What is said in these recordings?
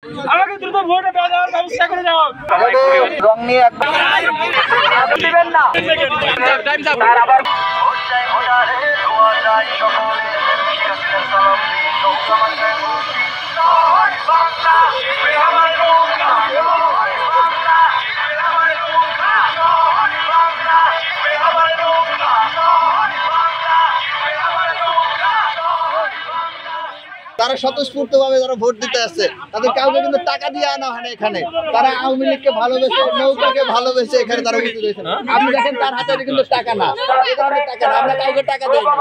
আমাকে দ্রুত ভোট দেওয়ার ব্যবস্থা করে দাও। রং নিয়ে একবার দিবেন না। তারা স্বতঃস্ফূর্তভাবে যারা ভোট দিতে আসছে তাদের কাউকে কিন্তু টাকা দিয়ে আনা হয় না। এখানে তারা আওয়ামী লীগকে ভালোবেসে, নৌকাকে ভালোবেসে এখানে তারা উপস্থিত হয়েছে। আপনি দেখেন তার হাতে কিন্তু টাকা না, আমরা কাউকে টাকা দেই না।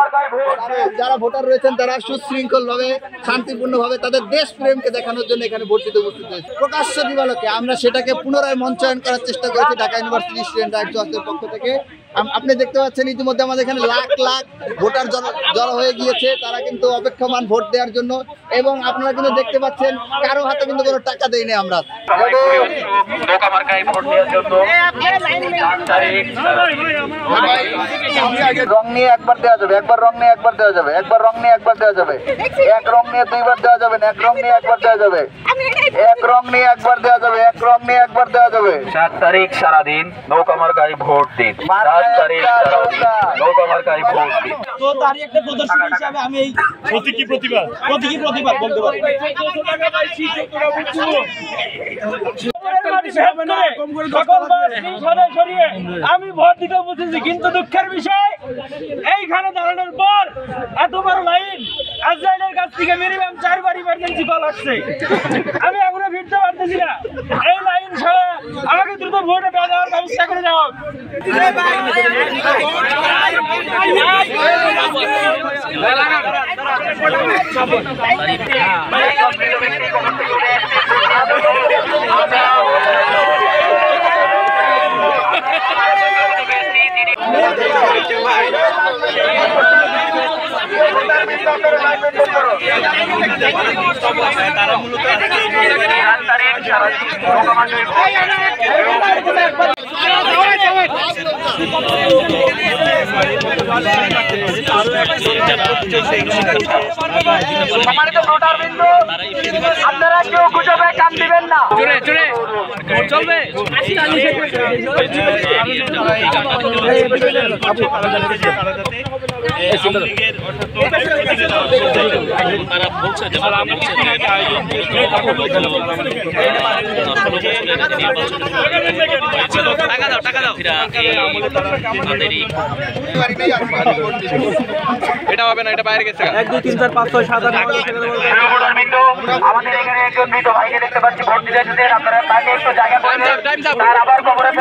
যারা ভোটার রয়েছেন তারা সুশৃঙ্খল ভাবে, শান্তিপূর্ণ ভাবে তাদের দেশ প্রেমকে দেখানোর জন্য এখানে ভোট দিতে উপস্থিত হয়েছে। প্রকাশ্য দিবালোকে আমরা সেটাকে পুনরায় মঞ্চায়ন করার চেষ্টা করেছি ঢাকা ইউনিভার্সিটি স্টুডেন্ট রাইটস ওয়াচের পক্ষ থেকে। আপনি দেখতে পাচ্ছেন ইতিমধ্যে আমাদের এখানে লাখ লাখ ভোটার জড়ো হয়ে গিয়েছে। তারা কিন্তু অপেক্ষমান ভোট দেওয়ার জন্য, এবং আপনারা কিন্তু দেখতে পাচ্ছেন কারো হাতে কিন্তু কোনো টাকা দেয়নি। আমরা রং নিয়ে একবার দেওয়া যাবে, একবার রং নিয়ে একবার দেওয়া যাবে, একবার রং নিয়ে একবার দেওয়া যাবে, এক রং নিয়ে দুইবার দেওয়া যাবে না, এক রং নিয়ে একবার দেওয়া যাবে, এক রং নিয়ে একবার দেওয়া যাবে, এক রং নিয়ে একবার দেওয়া যাবে। 7 তারিখ সারাদিন নৌকা মার্কায় ভোট দিন। 7 তারিখ নৌকা মার্কায় ভোট দিন। তো তারই একটা প্রদর্শন হিসাবে আমি এই প্রতীকী প্রতিবাদ বলতে পারি। আমি ভোট দিতে বসেছি, কিন্তু দুঃখের বিষয় এইখানে দাঁড়ানোর পর এত বড় লাইন, আজরাইলের কাছ থেকে মিনিমাম 4 বার ইমার্জেন্সি কল আসছে। আমি এখনো ফিরতে পারতেছি না। এই লাইন ছাড়া আমাকে দ্রুত ভোট দেওয়ার ব্যবস্থা করে দাও। তারা মূলত আপনারা কেউ গুজবে কান দিবেন না। চলবে তারা বলছে যে টাকা দাও এটা হবে না, এটা বাইরে গেছে। 1 2 3 4 5 6 7 8 আমাদের এখানে একজন মৃত ভাইকে দেখতে পাচ্ছি ভোট দিতে। আপনারা তাকে একটু জায়গা করে আবার কবরে